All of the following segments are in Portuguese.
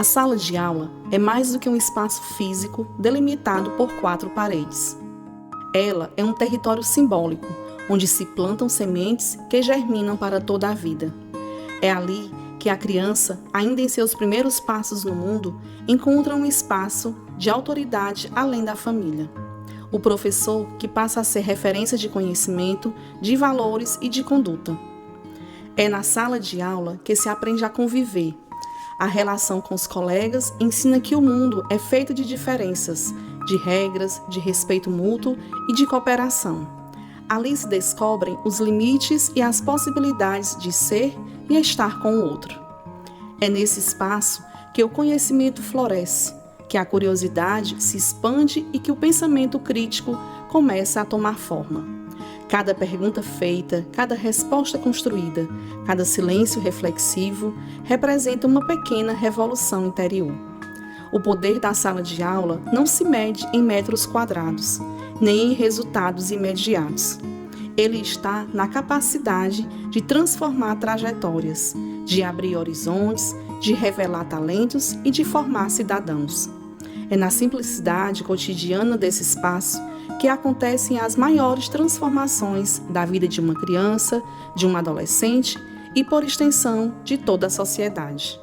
A sala de aula é mais do que um espaço físico delimitado por 4 paredes. Ela é um território simbólico, onde se plantam sementes que germinam para toda a vida. É ali que a criança, ainda em seus primeiros passos no mundo, encontra um espaço de autoridade além da família. O professor que passa a ser referência de conhecimento, de valores e de conduta. É na sala de aula que se aprende a conviver. A relação com os colegas ensina que o mundo é feito de diferenças, de regras, de respeito mútuo e de cooperação. Ali se descobrem os limites e as possibilidades de ser e estar com o outro. É nesse espaço que o conhecimento floresce, que a curiosidade se expande e que o pensamento crítico começa a tomar forma. Cada pergunta feita, cada resposta construída, cada silêncio reflexivo representa uma pequena revolução interior. O poder da sala de aula não se mede em metros quadrados, nem em resultados imediatos. Ele está na capacidade de transformar trajetórias, de abrir horizontes, de revelar talentos e de formar cidadãos. É na simplicidade cotidiana desse espaço que acontecem as maiores transformações da vida de uma criança, de um adolescente e, por extensão, de toda a sociedade.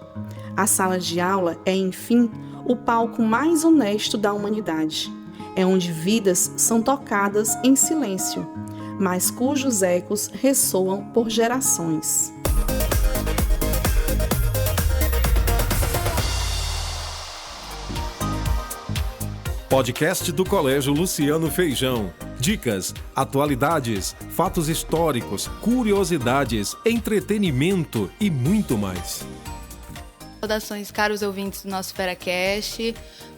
A sala de aula é, enfim, o palco mais honesto da humanidade. É onde vidas são tocadas em silêncio, mas cujos ecos ressoam por gerações. Podcast do Colégio Luciano Feijão. Dicas, atualidades, fatos históricos, curiosidades, entretenimento e muito mais. Saudações, caros ouvintes do nosso FeraCast.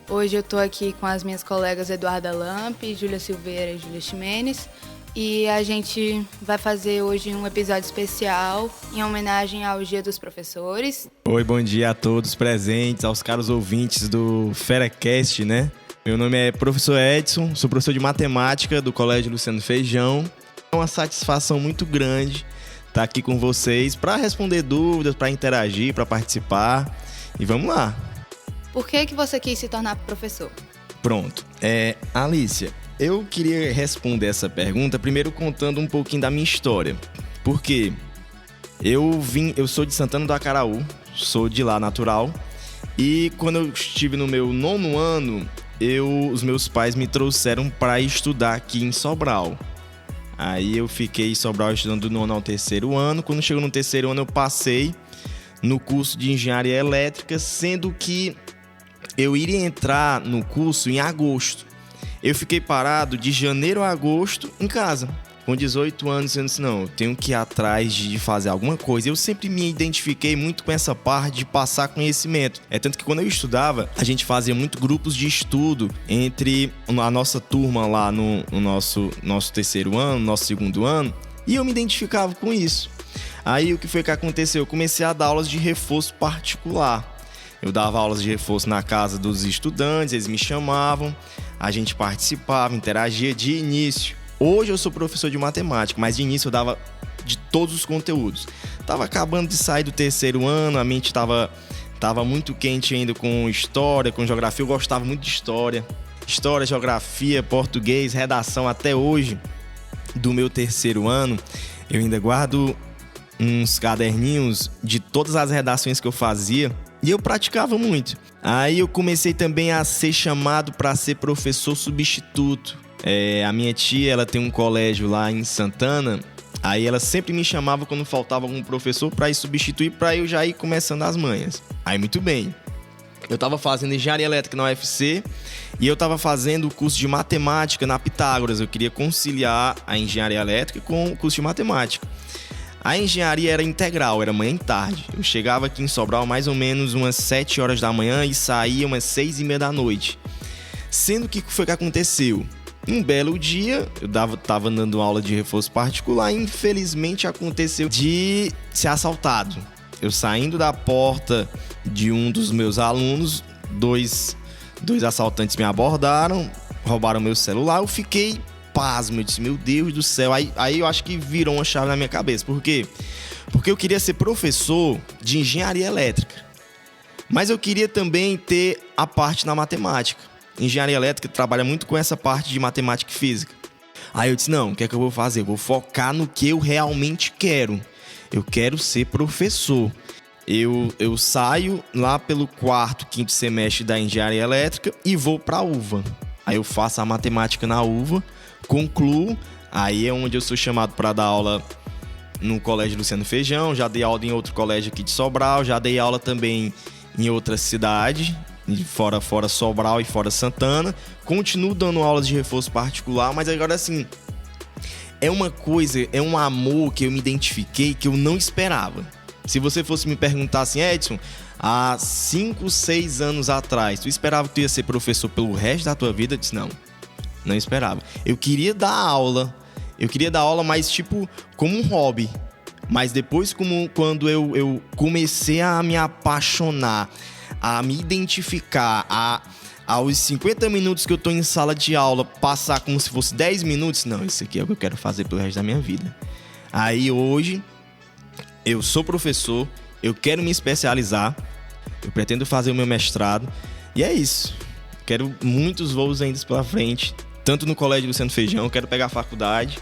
Hoje eu estou aqui com as minhas colegas Eduarda Lampe, Júlia Silveira e Júlia Ximenes. E a gente vai fazer hoje um episódio especial em homenagem ao Dia dos Professores. Oi, bom dia a todos presentes, aos caros ouvintes do FeraCast, né? Meu nome é professor Edson, sou professor de matemática do Colégio Luciano Feijão. É uma satisfação muito grande estar aqui com vocês para responder dúvidas, para interagir, para participar. E vamos lá! Por que você quis se tornar professor? Pronto. Alícia, eu queria responder essa pergunta primeiro contando um pouquinho da minha história. Porque eu sou de Santana do Acaraú, sou de lá natural. E quando eu estive no meu 9º ano, os meus pais me trouxeram para estudar aqui em Sobral. Aí eu fiquei em Sobral estudando do 9º ao 3º ano. Quando chegou no 3º ano, eu passei no curso de Engenharia Elétrica, sendo que eu iria entrar no curso em agosto. Eu fiquei parado de janeiro a agosto em casa. Com 18 anos, eu disse, não, eu tenho que ir atrás de fazer alguma coisa. Eu sempre me identifiquei muito com essa parte de passar conhecimento. É tanto que quando eu estudava, a gente fazia muito grupos de estudo entre a nossa turma lá no nosso 3º ano, nosso 2º ano, e eu me identificava com isso. Aí o que foi que aconteceu? Eu comecei a dar aulas de reforço particular. Eu dava aulas de reforço na casa dos estudantes, eles me chamavam, a gente participava, interagia de início. Hoje eu sou professor de matemática, mas de início eu dava de todos os conteúdos. Tava acabando de sair do 3º ano, a mente tava muito quente ainda com história, com geografia. Eu gostava muito de história. História, geografia, português, redação até hoje do meu 3º ano. Eu ainda guardo uns caderninhos de todas as redações que eu fazia e eu praticava muito. Aí eu comecei também a ser chamado para ser professor substituto. A minha tia, ela tem um colégio lá em Santana, aí ela sempre me chamava quando faltava algum professor para ir substituir, para eu já ir começando as manhas. Aí muito bem, eu estava fazendo Engenharia Elétrica na UFC e eu estava fazendo o curso de Matemática na Pitágoras. Eu queria conciliar a Engenharia Elétrica com o curso de Matemática. A engenharia era integral, era manhã e tarde. Eu chegava aqui em Sobral mais ou menos umas 7 horas da manhã e saía umas 6:30 da noite. Sendo que o que foi que aconteceu? Um belo dia, eu tava dando aula de reforço particular e infelizmente aconteceu de ser assaltado. Eu saindo da porta de um dos meus alunos, dois assaltantes me abordaram, roubaram meu celular, eu fiquei pasmo, eu disse, meu Deus do céu. Aí eu acho que virou uma chave na minha cabeça. Por quê? Porque eu queria ser professor de engenharia elétrica. Mas eu queria também ter a parte na matemática. Engenharia elétrica trabalha muito com essa parte de matemática e física. Aí eu disse, não, o que é que eu vou fazer? Eu vou focar no que eu realmente quero. Eu quero ser professor. Eu saio lá pelo 4º, 5º semestre da engenharia elétrica e vou para a UVA. Aí eu faço a matemática na UVA, concluo, aí é onde eu sou chamado para dar aula no Colégio Luciano Feijão, já dei aula em outro colégio aqui de Sobral, já dei aula também em outra cidade, fora Sobral e fora Santana. Continuo dando aulas de reforço particular, mas agora assim, é uma coisa, é um amor que eu me identifiquei que eu não esperava. Se você fosse me perguntar assim, Edson, há 5, 6 anos atrás, tu esperava que tu ia ser professor pelo resto da tua vida? Eu disse, não esperava. Eu queria dar aula, mas tipo, como um hobby. Mas depois, quando eu comecei a me apaixonar, a me identificar, aos 50 minutos que eu tô em sala de aula, passar como se fosse 10 minutos, não, isso aqui é o que eu quero fazer pelo resto da minha vida. Aí hoje, eu sou professor, eu quero me especializar, eu pretendo fazer o meu mestrado, e é isso. Quero muitos voos ainda pela frente, tanto no Colégio Luciano Feijão, quero pegar a faculdade,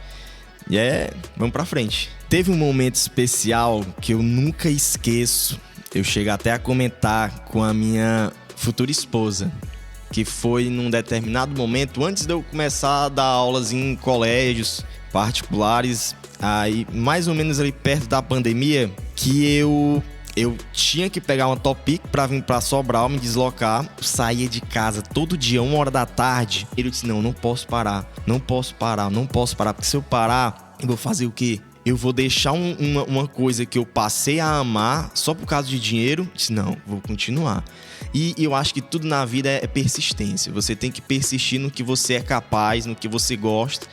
vamos pra frente. Teve um momento especial que eu nunca esqueço, eu chego até a comentar com a minha futura esposa, que foi num determinado momento, antes de eu começar a dar aulas em colégios particulares, aí mais ou menos ali perto da pandemia, que eu tinha que pegar uma Topic pra vir pra Sobral, me deslocar. Eu saía de casa todo dia, 1h da tarde. Ele disse, não posso parar, porque se eu parar, eu vou fazer o quê? Eu vou deixar uma coisa que eu passei a amar só por causa de dinheiro? Eu disse, não, vou continuar. E eu acho que tudo na vida é persistência. Você tem que persistir no que você é capaz, no que você gosta,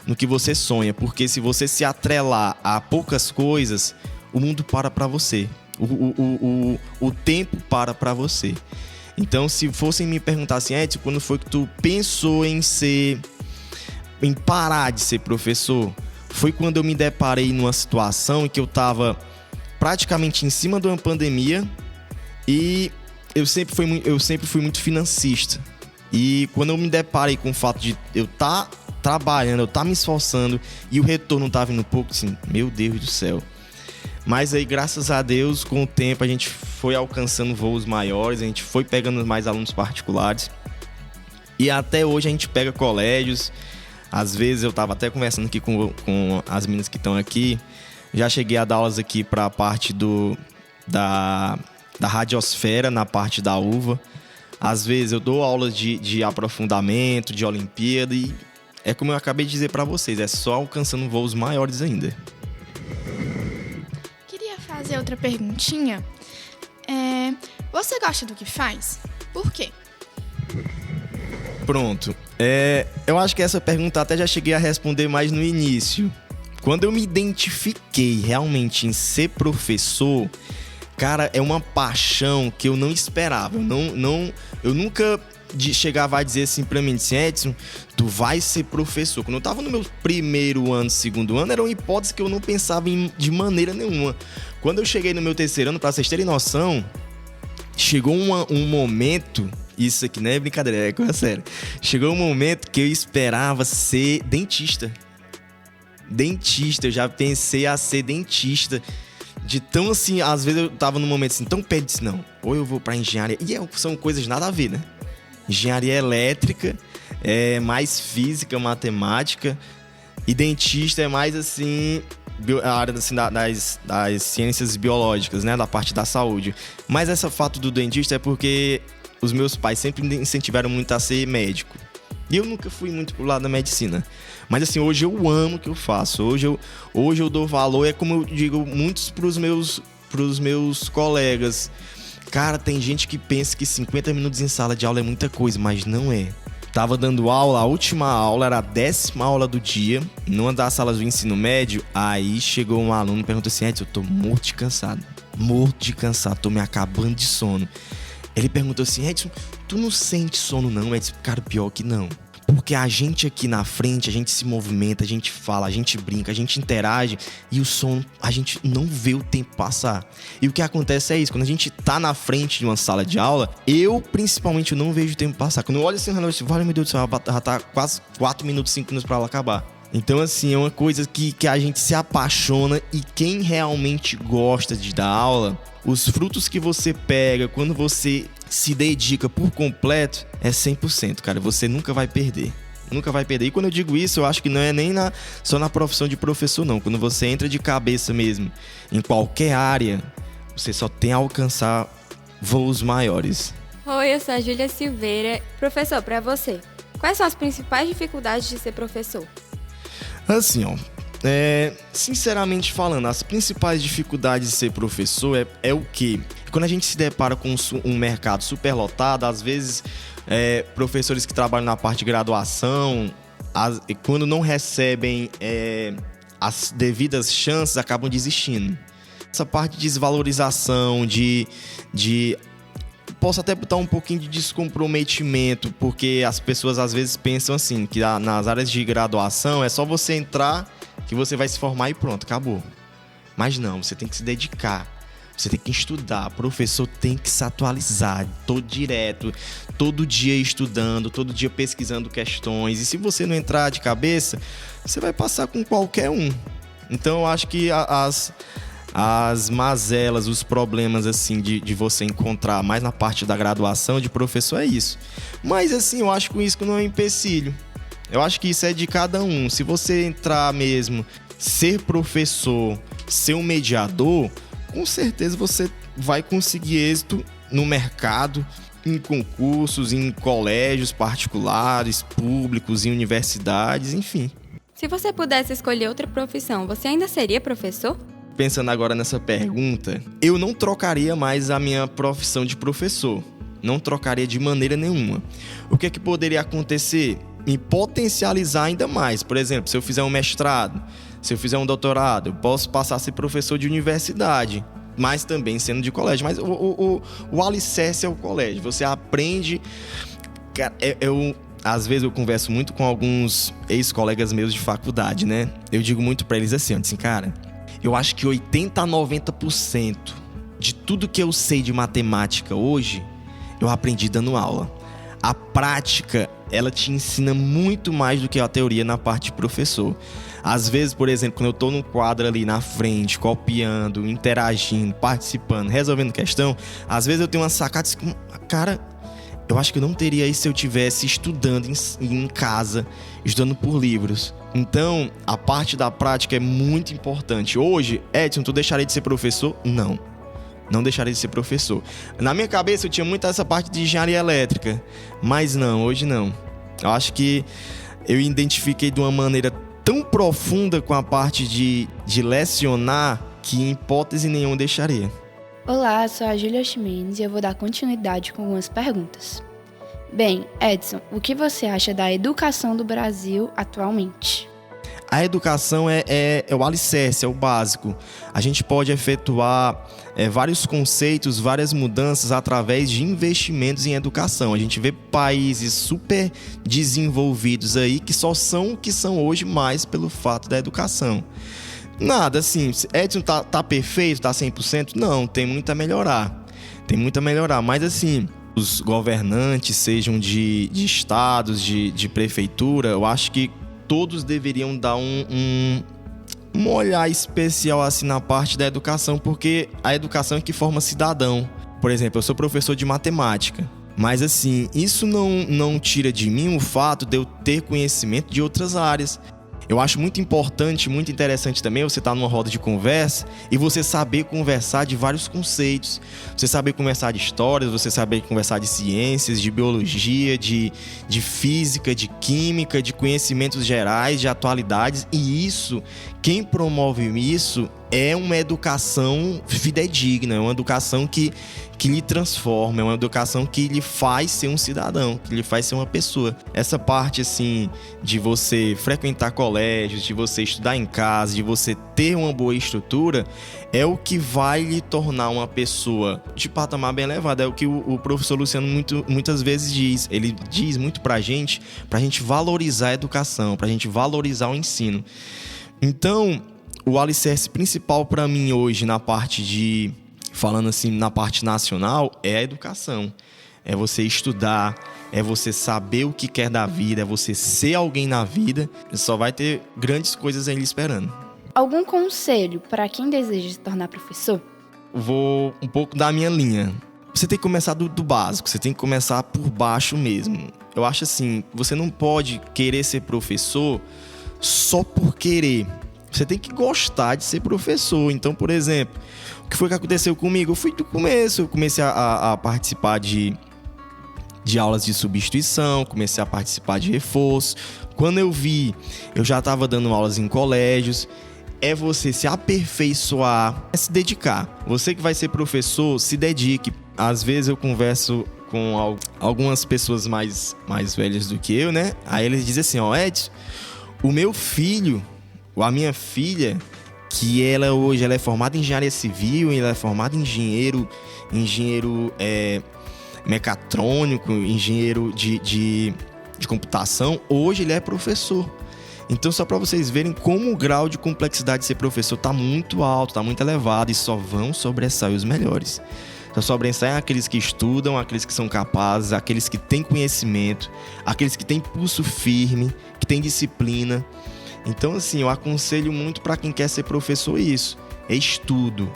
no que você sonha. Porque se você se atrelar a poucas coisas, o mundo para pra você. O tempo para você. Então, se fossem me perguntar assim, Edson, quando foi que tu pensou em parar de ser professor? Foi quando eu me deparei numa situação em que eu estava praticamente em cima de uma pandemia e eu sempre fui muito financista. E quando eu me deparei com o fato de eu estar trabalhando, eu estar me esforçando e o retorno não tá vindo pouco, assim, meu Deus do céu. Mas aí, graças a Deus, com o tempo a gente foi alcançando voos maiores, a gente foi pegando mais alunos particulares. E até hoje a gente pega colégios. Às vezes eu estava até conversando aqui com as meninas que estão aqui. Já cheguei a dar aulas aqui para a parte da radiosfera, na parte da UVA. Às vezes eu dou aulas de aprofundamento, de Olimpíada. E é como eu acabei de dizer para vocês, é só alcançando voos maiores ainda. Queria fazer outra perguntinha. Você gosta do que faz? Por quê? Pronto. Eu acho que essa pergunta até já cheguei a responder mais no início. Quando eu me identifiquei realmente em ser professor, cara, é uma paixão que eu não esperava. Eu nunca chegava a dizer assim pra mim, Edson, tu vai ser professor. Quando eu tava no meu primeiro ano, segundo ano, era uma hipótese que eu não pensava de maneira nenhuma. Quando eu cheguei no meu terceiro ano, pra vocês terem noção, chegou um momento... Isso aqui não é brincadeira, é coisa séria. Chegou um momento que eu esperava ser dentista. Eu já pensei a ser dentista. De tão assim, às vezes eu tava num momento assim, tão perto, disse, não, ou eu vou pra engenharia. E são coisas nada a ver, né? Engenharia elétrica, é mais física, matemática. E dentista é mais assim... a área assim, das ciências biológicas, né? Da parte da saúde. Mas esse fato do dentista é porque... os meus pais sempre me incentivaram muito a ser médico. E eu nunca fui muito pro lado da medicina. Mas assim, hoje eu amo o que eu faço. Hoje eu dou valor. É como eu digo muitos pros meus colegas. Cara, tem gente que pensa que 50 minutos em sala de aula é muita coisa, mas não é. Tava dando aula, a última aula era a 10ª aula do dia, numa das salas do ensino médio. Aí chegou um aluno e perguntou assim, Edson, eu tô morto de cansado, tô me acabando de sono. Ele perguntou assim, Edson, tu não sente sono não? Eu disse, cara, pior que não. Porque a gente aqui na frente, a gente se movimenta, a gente fala, a gente brinca, a gente interage e o som, a gente não vê o tempo passar. E o que acontece é isso, quando a gente tá na frente de uma sala de aula, eu principalmente não vejo o tempo passar. Quando eu olho assim, eu falo, meu Deus do céu, já tá quase 4 minutos, 5 minutos pra ela acabar. Então, assim, é uma coisa que a gente se apaixona e quem realmente gosta de dar aula, os frutos que você pega quando você se dedica por completo é 100%, cara. Você nunca vai perder. Nunca vai perder. E quando eu digo isso, eu acho que não é nem só na profissão de professor, não. Quando você entra de cabeça mesmo em qualquer área, você só tem a alcançar voos maiores. Oi, eu sou a Júlia Silveira. Professor, para você, quais são as principais dificuldades de ser professor? Assim, ó, sinceramente falando, as principais dificuldades de ser professor é o quê? Quando a gente se depara com um mercado superlotado, às vezes professores que trabalham na parte de graduação, quando não recebem as devidas chances, acabam desistindo. Essa parte de desvalorização, posso até botar um pouquinho de descomprometimento, porque as pessoas às vezes pensam assim, que nas áreas de graduação é só você entrar que você vai se formar e pronto, acabou. Mas não, você tem que se dedicar, você tem que estudar, professor tem que se atualizar todo dia estudando, todo dia pesquisando questões, e se você não entrar de cabeça, você vai passar com qualquer um. Então eu acho que as mazelas, os problemas assim de você encontrar mais na parte da graduação de professor é isso. Mas assim, eu acho que isso não é um empecilho. Eu acho que isso é de cada um. Se você entrar mesmo, ser professor, ser um mediador, com certeza você vai conseguir êxito no mercado, em concursos, em colégios particulares, públicos, em universidades, enfim. Se você pudesse escolher outra profissão, você ainda seria professor? Pensando agora nessa pergunta, eu não trocaria mais a minha profissão de professor. Não trocaria de maneira nenhuma. O que é que poderia acontecer? Me potencializar ainda mais. Por exemplo, se eu fizer um mestrado, se eu fizer um doutorado, eu posso passar a ser professor de universidade, mas também sendo de colégio. Mas o alicerce é o colégio. Você aprende... Cara, às vezes eu converso muito com alguns ex-colegas meus de faculdade, né? Eu digo muito pra eles assim, cara... Eu acho que 80% a 90% de tudo que eu sei de matemática hoje, eu aprendi dando aula. A prática, ela te ensina muito mais do que a teoria na parte de professor. Às vezes, por exemplo, quando eu tô num quadro ali na frente, copiando, interagindo, participando, resolvendo questão, às vezes eu tenho uma sacada assim, cara, eu acho que eu não teria isso se eu estivesse estudando em casa, estudando por livros. Então, a parte da prática é muito importante. Hoje, Edson, tu deixaria de ser professor? Não. Não deixaria de ser professor. Na minha cabeça, eu tinha muito essa parte de engenharia elétrica. Mas não, hoje não. Eu acho que eu identifiquei de uma maneira tão profunda com a parte de lecionar que, em hipótese nenhuma, deixaria. Olá, sou a Júlia Ximenes e eu vou dar continuidade com algumas perguntas. Bem, Edson, o que você acha da educação do Brasil atualmente? A educação é o alicerce, é o básico. A gente pode efetuar vários conceitos, várias mudanças através de investimentos em educação. A gente vê países super desenvolvidos aí que só são o que são hoje mais pelo fato da educação. Nada, assim, Edson tá perfeito, tá 100%? Não, tem muito a melhorar. Tem muito a melhorar, mas assim, os governantes, sejam de estados, de prefeitura, eu acho que todos deveriam dar um olhar especial assim na parte da educação, porque a educação é que forma cidadão. Por exemplo, eu sou professor de matemática, mas assim, isso não tira de mim o fato de eu ter conhecimento de outras áreas. Eu acho muito importante, muito interessante também você estar numa roda de conversa e você saber conversar de vários conceitos. Você saber conversar de histórias, você saber conversar de ciências, de biologia, de física, de química, de conhecimentos gerais, de atualidades. E isso, quem promove isso é uma educação fidedigna, é uma educação que lhe transforma, é uma educação que lhe faz ser um cidadão, que lhe faz ser uma pessoa. Essa parte, assim, de você frequentar colégios, de você estudar em casa, de você ter uma boa estrutura, é o que vai lhe tornar uma pessoa de patamar bem elevado. É o que o professor Luciano muitas vezes diz. Ele diz muito pra gente valorizar a educação, pra gente valorizar o ensino. Então, o alicerce principal para mim hoje falando assim, na parte nacional, é a educação. É você estudar, é você saber o que quer da vida, é você ser alguém na vida. Só vai ter grandes coisas aí esperando. Algum conselho para quem deseja se tornar professor? Vou um pouco da minha linha. Você tem que começar do básico, você tem que começar por baixo mesmo. Eu acho assim, você não pode querer ser professor só por querer. Você tem que gostar de ser professor. Então, por exemplo, o que foi que aconteceu comigo? Eu fui do começo, eu comecei a participar de aulas de substituição, comecei a participar de reforço. Quando eu vi, eu já estava dando aulas em colégios. É você se aperfeiçoar, é se dedicar. Você que vai ser professor, se dedique. Às vezes eu converso com algumas pessoas mais velhas do que eu, né? Aí eles dizem assim, Edson, o meu filho, ou a minha filha, que hoje ela é formada em engenharia civil, ela é formada em engenheiro mecatrônico, engenheiro de computação, hoje ele é professor. Então, só para vocês verem como o grau de complexidade de ser professor está muito alto, está muito elevado, e só vão sobressair os melhores. Só sobressaem aqueles que estudam, aqueles que são capazes, aqueles que têm conhecimento, aqueles que têm pulso firme, que têm disciplina. Então, assim, eu aconselho muito para quem quer ser professor isso. É estudo,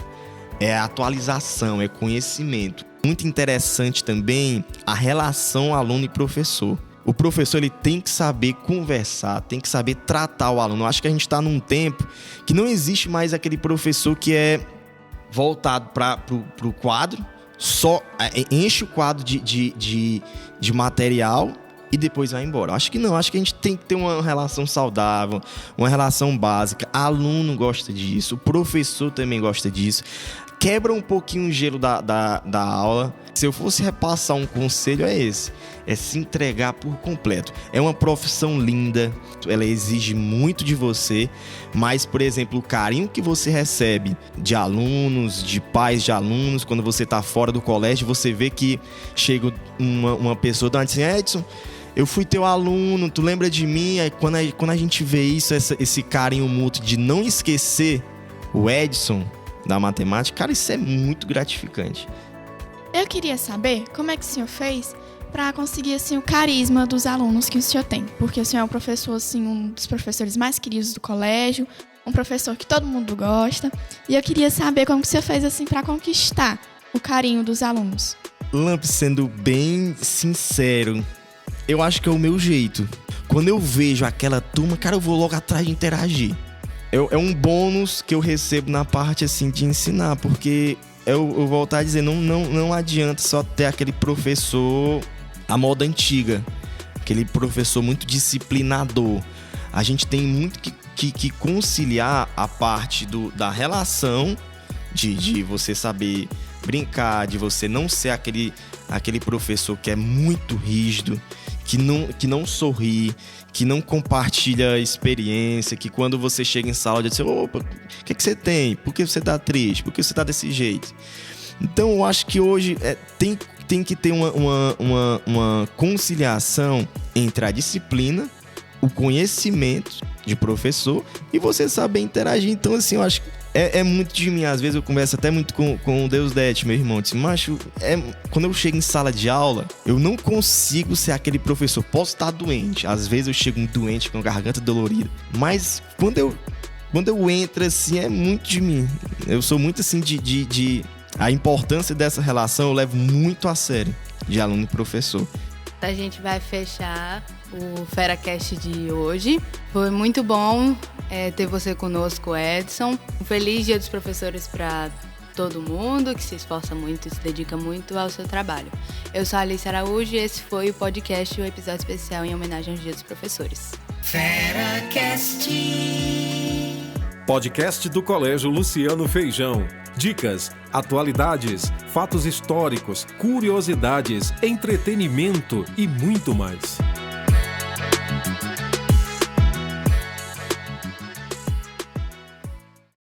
é atualização, é conhecimento. Muito interessante também a relação aluno e professor. O professor ele tem que saber conversar, tem que saber tratar o aluno. Eu acho que a gente está num tempo que não existe mais aquele professor que é voltado para o quadro, só enche o quadro de material e depois vai embora. Acho que não, acho que a gente tem que ter uma relação saudável, uma relação básica. Aluno gosta disso, o professor também gosta disso. Quebra um pouquinho o gelo da aula. Se eu fosse repassar um conselho, é esse. É se entregar por completo. É uma profissão linda, ela exige muito de você, mas, por exemplo, o carinho que você recebe de alunos, de pais de alunos, quando você está fora do colégio, você vê que chega uma pessoa e diz assim, Edson, eu fui teu aluno, tu lembra de mim? Aí quando a gente vê isso, esse carinho mútuo de não esquecer o Edson da matemática, cara, isso é muito gratificante. Eu queria saber como é que o senhor fez para conseguir assim, o carisma dos alunos que o senhor tem. Porque o senhor é um professor, assim, um dos professores mais queridos do colégio, um professor que todo mundo gosta. E eu queria saber como que o senhor fez assim, para conquistar o carinho dos alunos. Lamp, sendo bem sincero, eu acho que é o meu jeito. Quando eu vejo aquela turma, cara, eu vou logo atrás de interagir. É um bônus que eu recebo na parte assim, de ensinar, porque eu voltar a dizer, não adianta só ter aquele professor à moda antiga, aquele professor muito disciplinador. A gente tem muito que conciliar a parte da relação, de você saber brincar, de você não ser aquele professor que é muito rígido, que não sorri, que não compartilha experiência, que quando você chega em sala diz assim, opa, o que você tem? Por que você tá triste? Por que você tá desse jeito? Então eu acho que hoje tem que ter uma conciliação entre a disciplina, o conhecimento de professor e você saber interagir. Então assim, eu acho que é muito de mim. Às vezes eu converso até muito com o Deus Dete, meu irmão. Disse, macho, quando eu chego em sala de aula, eu não consigo ser aquele professor. Posso estar doente. Às vezes eu chego doente com a garganta dolorida. Mas quando eu entro assim, é muito de mim. Eu sou muito assim a importância dessa relação eu levo muito a sério, de aluno e professor. A gente vai fechar o FeraCast de hoje. Foi muito bom ter você conosco, Edson. Um feliz Dia dos Professores para todo mundo que se esforça muito e se dedica muito ao seu trabalho. Eu sou a Alice Araújo e esse foi o podcast, o episódio especial em homenagem ao Dia dos Professores. FeraCast. Podcast do Colégio Luciano Feijão. Dicas, atualidades, fatos históricos, curiosidades, entretenimento e muito mais.